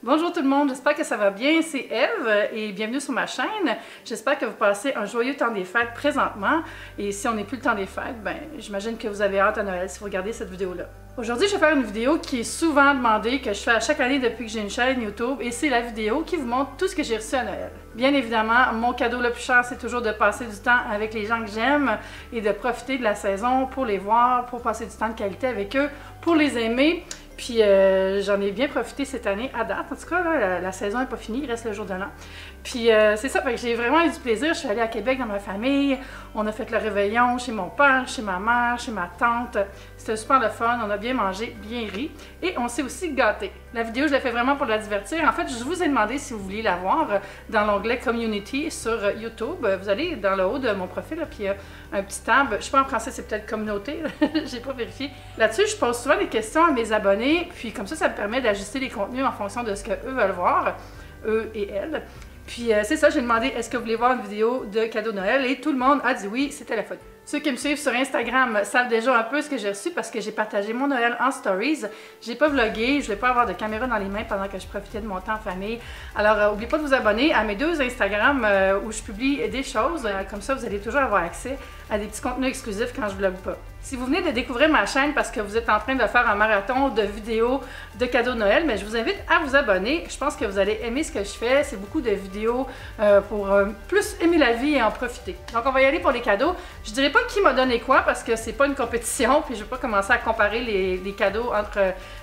Bonjour tout le monde, j'espère que ça va bien, c'est Eve et bienvenue sur ma chaîne. J'espère que vous passez un joyeux temps des fêtes présentement et si on n'est plus le temps des fêtes, ben j'imagine que vous avez hâte à Noël si vous regardez cette vidéo-là. Aujourd'hui, je vais faire une vidéo qui est souvent demandée, que je fais à chaque année depuis que j'ai une chaîne YouTube et c'est la vidéo qui vous montre tout ce que j'ai reçu à Noël. Bien évidemment, mon cadeau le plus cher, c'est toujours de passer du temps avec les gens que j'aime et de profiter de la saison pour les voir, pour passer du temps de qualité avec eux, pour les aimer. Puis j'en ai bien profité cette année à date. En tout cas, là, la saison n'est pas finie, il reste le jour de l'an. Puis c'est ça, j'ai vraiment eu du plaisir. Je suis allée à Québec dans ma famille. On a fait le réveillon chez mon père, chez ma mère, chez ma tante. C'était super le fun. On a bien mangé, bien ri. Et on s'est aussi gâté. La vidéo, je l'ai fait vraiment pour la divertir. En fait, je vous ai demandé si vous vouliez la voir dans l'onglet Community sur YouTube. Vous allez dans le haut de mon profil, là, puis il y a un petit tab. Je ne sais pas en français, c'est peut-être Communauté. J'ai pas vérifié. Là-dessus, je pose souvent des questions à mes abonnés. Puis comme ça me permet d'ajuster les contenus en fonction de ce qu'eux veulent voir, eux et elles. Puis c'est ça, j'ai demandé est-ce que vous voulez voir une vidéo de cadeau de Noël et tout le monde a dit oui, c'était la faute. Ceux qui me suivent sur Instagram savent déjà un peu ce que j'ai reçu parce que j'ai partagé mon Noël en stories. J'ai pas vlogué, je voulais pas avoir de caméra dans les mains pendant que je profitais de mon temps en famille. Alors n'oubliez pas de vous abonner à mes deux Instagram où je publie des choses. Comme ça, vous allez toujours avoir accès à des petits contenus exclusifs quand je vlogue pas. Si vous venez de découvrir ma chaîne parce que vous êtes en train de faire un marathon de vidéos de cadeaux de Noël, mais je vous invite à vous abonner. Je pense que vous allez aimer ce que je fais. C'est beaucoup de vidéos pour plus aimer la vie et en profiter. Donc on va y aller pour les cadeaux. Je dirais pas qui m'a donné quoi parce que c'est pas une compétition, puis je vais pas commencer à comparer les cadeaux entre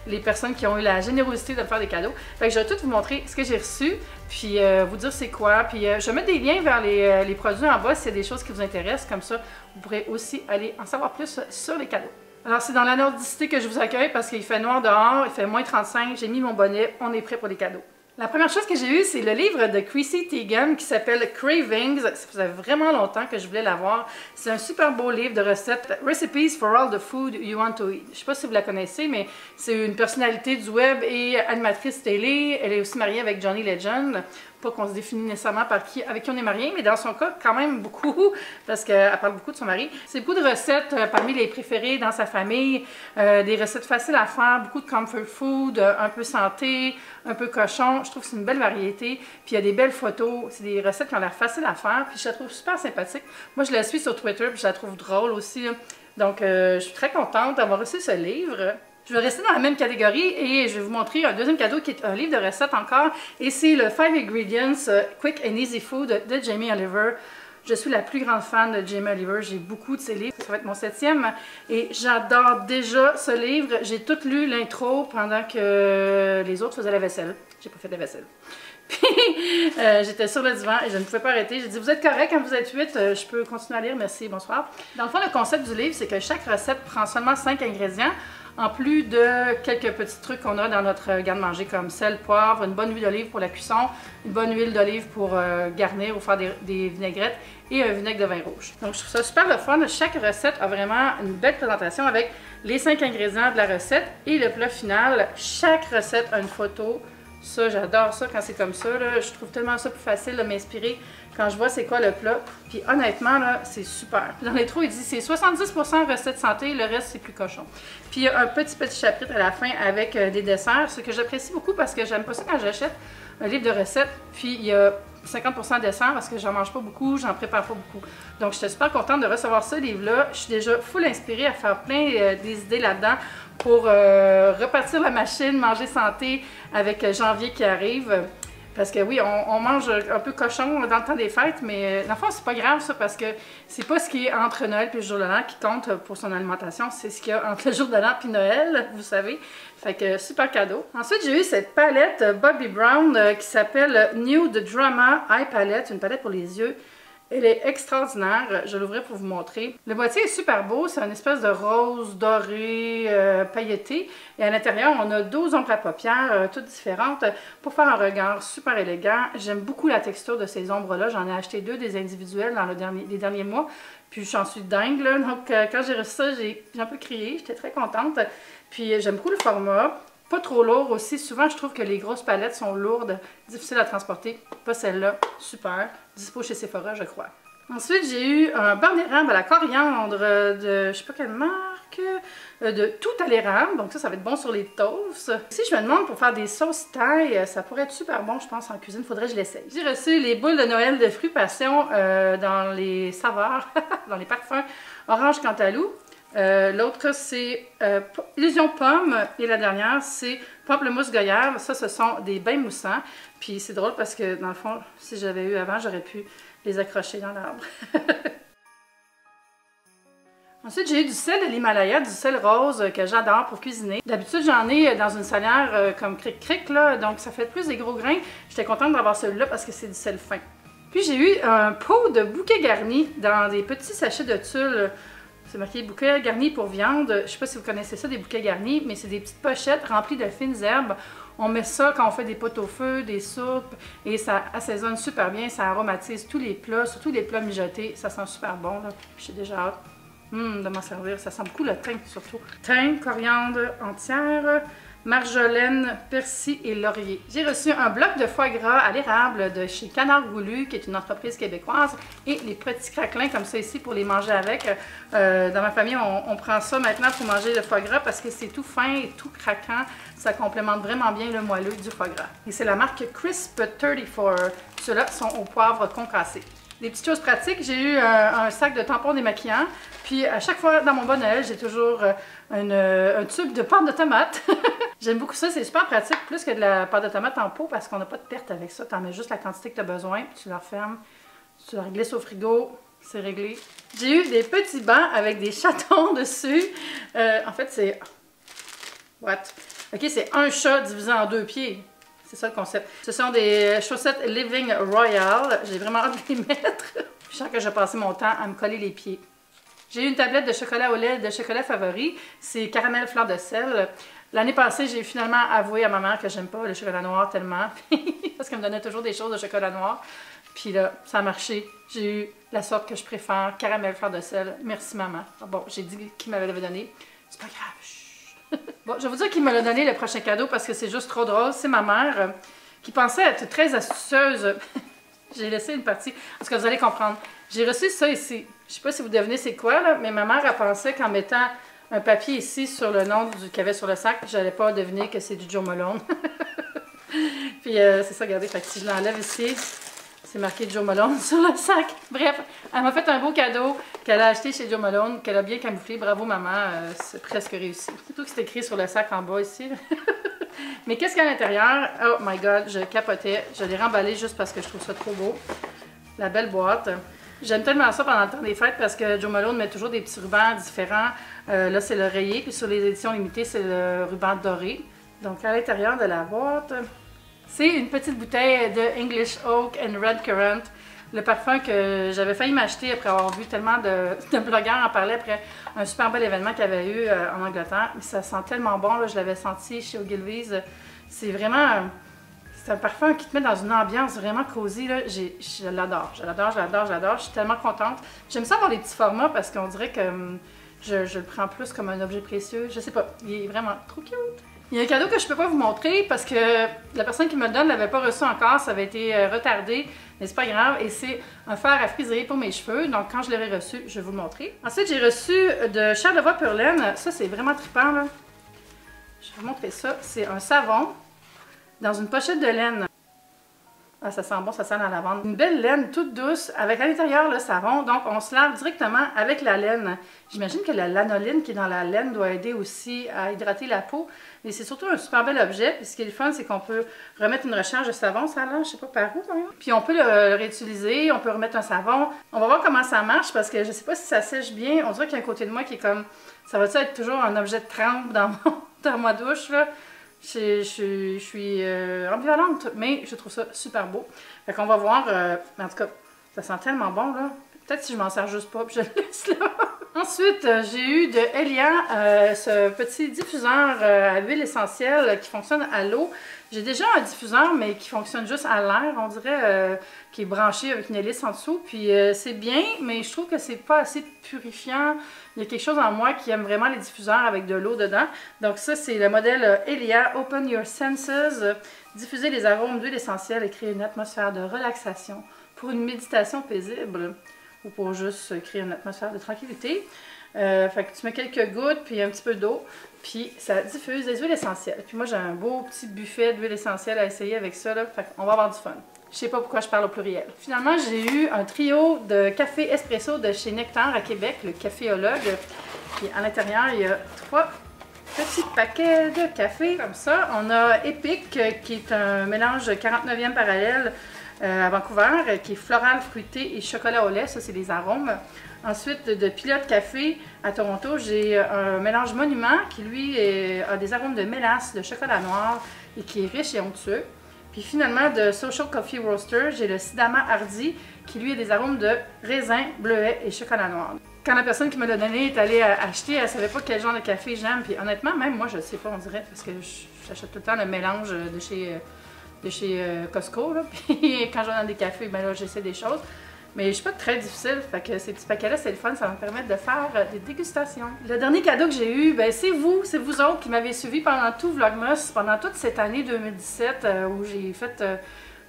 les personnes qui ont eu la générosité de me faire des cadeaux. Fait que je vais tout vous montrer ce que j'ai reçu, puis vous dire c'est quoi. Puis je vais mettre des liens vers les produits en bas s'il y a des choses qui vous intéressent. Comme ça, vous pourrez aussi aller en savoir plus sur les cadeaux. Alors c'est dans la nordicité que je vous accueille parce qu'il fait noir dehors, il fait moins 35, j'ai mis mon bonnet, on est prêt pour les cadeaux. La première chose que j'ai eue, c'est le livre de Chrissy Teigen qui s'appelle Cravings. Ça faisait vraiment longtemps que je voulais l'avoir. C'est un super beau livre de recettes, Recipes for all the food you want to eat. Je ne sais pas si vous la connaissez, mais c'est une personnalité du web et animatrice télé. Elle est aussi mariée avec Johnny Legend. Pas qu'on se définit nécessairement avec qui on est marié, mais dans son cas, quand même beaucoup, parce qu'elle parle beaucoup de son mari. C'est beaucoup de recettes parmi les préférées dans sa famille, des recettes faciles à faire, beaucoup de comfort food, un peu santé, un peu cochon. Je trouve que c'est une belle variété. Puis il y a des belles photos, c'est des recettes qui ont l'air faciles à faire, puis je la trouve super sympathique. Moi, je la suis sur Twitter, puis je la trouve drôle aussi. Donc, je suis très contente d'avoir reçu ce livre. Je vais rester dans la même catégorie et je vais vous montrer un deuxième cadeau qui est un livre de recettes encore. Et c'est le 5 Ingredients Quick and Easy Food de Jamie Oliver. Je suis la plus grande fan de Jamie Oliver. J'ai beaucoup de ses livres. Ça va être mon 7e. Et j'adore déjà ce livre. J'ai tout lu l'intro pendant que les autres faisaient la vaisselle. J'ai pas fait de la vaisselle. Puis j'étais sur le divan et je ne pouvais pas arrêter. J'ai dit, vous êtes correct quand vous êtes 8, je peux continuer à lire, merci, bonsoir. Dans le fond, le concept du livre, c'est que chaque recette prend seulement 5 ingrédients. En plus de quelques petits trucs qu'on a dans notre garde-manger comme sel, poivre, une bonne huile d'olive pour la cuisson, une bonne huile d'olive pour garnir ou faire des vinaigrettes et un vinaigre de vin rouge. Donc je trouve ça super le fun. Chaque recette a vraiment une belle présentation avec les 5 ingrédients de la recette et le plat final. Chaque recette a une photo. Ça, j'adore ça quand c'est comme ça. Là. Je trouve tellement ça plus facile de m'inspirer quand je vois c'est quoi le plat. Puis honnêtement, là, c'est super. Puis dans l'intro, il dit c'est 70% recettes santé, le reste c'est plus cochon. Puis il y a un petit chapitre à la fin avec des desserts, ce que j'apprécie beaucoup parce que j'aime pas ça quand j'achète un livre de recettes. Puis il y a 50% de dessert parce que j'en mange pas beaucoup, j'en prépare pas beaucoup. Donc j'étais super contente de recevoir ce livre-là. Je suis déjà full inspirée à faire plein des idées là-dedans pour repartir la machine, manger santé avec janvier qui arrive. Parce que oui, on mange un peu cochon dans le temps des fêtes, mais dans le fond, c'est pas grave ça, parce que c'est pas ce qui est entre Noël et le jour de l'an qui compte pour son alimentation, c'est ce qu'il y a entre le jour de l'an et Noël, vous savez. Fait que super cadeau. Ensuite, j'ai eu cette palette Bobbi Brown qui s'appelle Nude Drama Eye Palette, une palette pour les yeux. Elle est extraordinaire, je vais l'ouvrir pour vous montrer. Le boîtier est super beau, c'est une espèce de rose doré pailleté. Et à l'intérieur, on a 12 ombres à paupières, toutes différentes, pour faire un regard super élégant. J'aime beaucoup la texture de ces ombres-là. J'en ai acheté 2 des individuels dans les derniers mois. Puis j'en suis dingue, là. Donc quand j'ai reçu ça, j'ai un peu crié, j'étais très contente. Puis j'aime beaucoup le format. Pas trop lourd aussi. Souvent, je trouve que les grosses palettes sont lourdes, difficiles à transporter. Pas celle-là. Super. Dispo chez Sephora, je crois. Ensuite, j'ai eu un beurre d'érable à la coriandre de je sais pas quelle marque. marque de tout à l'érable. Donc ça va être bon sur les toasts. Si je me demande pour faire des sauces thaï, ça pourrait être super bon, je pense, en cuisine. Faudrait que je l'essaye. J'ai reçu les boules de Noël de fruits passion dans les saveurs, dans les parfums orange cantalou. L'autre, c'est illusion pomme. Et la dernière, c'est pamplemousse goyave. Ça, ce sont des bains moussants. Puis c'est drôle parce que, dans le fond, si j'avais eu avant, j'aurais pu les accrocher dans l'arbre. Ensuite, j'ai eu du sel de l'Himalaya, du sel rose que j'adore pour cuisiner. D'habitude, j'en ai dans une salière comme cric-cric, là, donc ça fait plus des gros grains. J'étais contente d'avoir celui-là parce que c'est du sel fin. Puis j'ai eu un pot de bouquet garni dans des petits sachets de tulle. C'est marqué bouquet garni pour viande. Je ne sais pas si vous connaissez ça, des bouquets garnis, mais c'est des petites pochettes remplies de fines herbes. On met ça quand on fait des potes au feu, des soupes, et ça assaisonne super bien, ça aromatise tous les plats, surtout les plats mijotés. Ça sent super bon, là. J'ai déjà hâte de m'en servir. Ça sent beaucoup le thym, surtout. Thym, coriandre entière, marjolaine, persil et laurier. J'ai reçu un bloc de foie gras à l'érable de chez Canard Goulu, qui est une entreprise québécoise, et les petits craquelins comme ça ici pour les manger avec. Dans ma famille, on prend ça maintenant pour manger le foie gras parce que c'est tout fin et tout craquant. Ça complémente vraiment bien le moelleux du foie gras. Et c'est la marque Crisp 34. Ceux-là sont au poivre concassé. Des petites choses pratiques, j'ai eu un sac de tampons démaquillants. Puis à chaque fois dans mon bon Noël, j'ai toujours un tube de pâte de tomate. J'aime beaucoup ça, c'est super pratique, plus que de la pâte de tomate en pot parce qu'on n'a pas de perte avec ça. Tu en mets juste la quantité que tu as besoin, puis tu la refermes, tu la glisses au frigo, c'est réglé. J'ai eu des petits bancs avec des chatons dessus. En fait, c'est... What? Ok, c'est un chat divisé en 2 pieds. C'est ça le concept. Ce sont des chaussettes Living Royal. J'ai vraiment hâte de les mettre. Je sens que je vais passer mon temps à me coller les pieds. J'ai eu une tablette de chocolat au lait de chocolat favori. C'est caramel fleur de sel. L'année passée, j'ai finalement avoué à ma mère que j'aime pas le chocolat noir tellement. Parce qu'elle me donnait toujours des choses de chocolat noir. Puis là, ça a marché. J'ai eu la sorte que je préfère, caramel fleur de sel. Merci maman. Bon, j'ai dit qui m'avait donné. C'est pas grave. Bon, je vais vous dire qui me l'a donné le prochain cadeau parce que c'est juste trop drôle. C'est ma mère qui pensait être très astucieuse. J'ai laissé une partie, parce que vous allez comprendre. J'ai reçu ça ici. Je sais pas si vous devinez c'est quoi, là, mais ma mère a pensé qu'en mettant un papier ici sur le nom qu'il y avait sur le sac, j'allais pas deviner que c'est du Joe Malone. Puis c'est ça, regardez, fait que si je l'enlève ici, c'est marqué Joe Malone sur le sac. Bref, elle m'a fait un beau cadeau qu'elle a acheté chez Joe Malone, qu'elle a bien camouflé. Bravo maman, c'est presque réussi. Surtout que c'est écrit sur le sac en bas ici. Mais qu'est-ce qu'il y a à l'intérieur? Oh my god, je capotais. Je l'ai remballé juste parce que je trouve ça trop beau. La belle boîte. J'aime tellement ça pendant le temps des fêtes parce que Joe Malone met toujours des petits rubans différents. Là, c'est le rayé, puis sur les éditions limitées, c'est le ruban doré. Donc, à l'intérieur de la boîte, c'est une petite bouteille de English Oak and Red Currant. Le parfum que j'avais failli m'acheter après avoir vu tellement de blogueurs en parler après un super bel événement qu'il y avait eu en Angleterre. Mais ça sent tellement bon, là, je l'avais senti chez Ogilvy's. C'est vraiment... c'est un parfum qui te met dans une ambiance vraiment cosy. Là. Je l'adore, je l'adore, je l'adore, je l'adore. Je suis tellement contente. J'aime ça avoir les petits formats parce qu'on dirait que je le prends plus comme un objet précieux. Je sais pas, il est vraiment trop cute. Il y a un cadeau que je ne peux pas vous montrer parce que la personne qui me le donne ne l'avait pas reçu encore, ça avait été retardé, mais c'est pas grave. Et c'est un fer à friser pour mes cheveux, donc quand je l'aurai reçu, je vais vous le montrer. Ensuite, j'ai reçu de Charlevoix Pure Laine. Ça, c'est vraiment trippant, là. Je vais vous montrer ça. C'est un savon dans une pochette de laine. Ah, ça sent bon, ça sent la lavande. Une belle laine toute douce avec à l'intérieur le savon. Donc, on se lave directement avec la laine. J'imagine que la lanoline qui est dans la laine doit aider aussi à hydrater la peau. Mais c'est surtout un super bel objet. Puis ce qui est le fun, c'est qu'on peut remettre une recharge de savon. Ça là, je sais pas par où, quand même. Puis on peut le réutiliser. On peut remettre un savon. On va voir comment ça marche parce que je sais pas si ça sèche bien. On dirait qu'il y a un côté de moi qui est comme... Ça va-tu être toujours un objet de trempe dans ma douche, là? Je suis ambivalente, mais je trouve ça super beau. Fait qu'on va voir, en tout cas, ça sent tellement bon, là. Peut-être si je m'en sers juste pas, puis je le laisse là. Ensuite, j'ai eu de Elia ce petit diffuseur à huile essentielle qui fonctionne à l'eau. J'ai déjà un diffuseur, mais qui fonctionne juste à l'air, on dirait, qui est branché avec une hélice en dessous. Puis c'est bien, mais je trouve que c'est pas assez purifiant. Il y a quelque chose en moi qui aime vraiment les diffuseurs avec de l'eau dedans. Donc ça, c'est le modèle Elia Open Your Senses. Diffuser les arômes d'huile essentielle et créer une atmosphère de relaxation pour une méditation paisible ou pour juste créer une atmosphère de tranquillité. Fait que tu mets quelques gouttes, puis un petit peu d'eau, puis ça diffuse des huiles essentielles. Puis moi, j'ai un beau petit buffet d'huiles essentielles à essayer avec ça, là. Fait qu'on va avoir du fun. Je sais pas pourquoi je parle au pluriel. Finalement, j'ai eu un trio de café espresso de chez Nectar à Québec, le caféologue. Puis à l'intérieur, il y a 3 petits paquets de café comme ça. On a Epic, qui est un mélange de 49e parallèle à Vancouver, qui est floral, fruité et chocolat au lait. Ça, c'est les arômes. Ensuite, de Pilote Café à Toronto, j'ai un mélange Monument qui, lui, a des arômes de mélasse, de chocolat noir et qui est riche et onctueux. Puis finalement, de Social Coffee Roaster, j'ai le Sidama Hardy qui, lui, a des arômes de raisin, bleuet et chocolat noir. Quand la personne qui me l'a donné est allée acheter, elle ne savait pas quel genre de café j'aime. Puis honnêtement, même moi, je ne sais pas, on dirait, parce que j'achète tout le temps le mélange de chez Costco. Là. Puis quand je vais dans des cafés, ben là, j'essaie des choses. Mais je suis pas très difficile, fait que ces petits paquets-là, c'est le fun, ça va me permettre de faire des dégustations. Le dernier cadeau que j'ai eu, ben c'est vous autres qui m'avez suivi pendant tout Vlogmas, pendant toute cette année 2017 où j'ai fait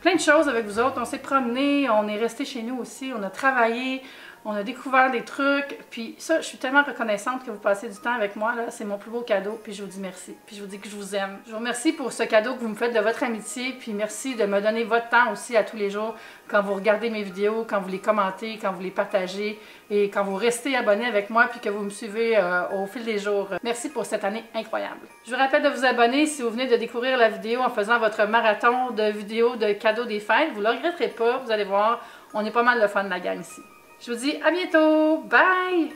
plein de choses avec vous autres. On s'est promenés, on est resté chez nous aussi, on a travaillé, on a découvert des trucs, puis ça, je suis tellement reconnaissante que vous passez du temps avec moi, là, c'est mon plus beau cadeau, puis je vous dis merci, puis je vous dis que je vous aime. Je vous remercie pour ce cadeau que vous me faites de votre amitié, puis merci de me donner votre temps aussi à tous les jours, quand vous regardez mes vidéos, quand vous les commentez, quand vous les partagez, et quand vous restez abonné avec moi, puis que vous me suivez au fil des jours. Merci pour cette année incroyable. Je vous rappelle de vous abonner si vous venez de découvrir la vidéo en faisant votre marathon de vidéos de cadeaux des fêtes, vous ne le regretterez pas, vous allez voir, on est pas mal de fun de la gang ici. Je vous dis à bientôt! Bye!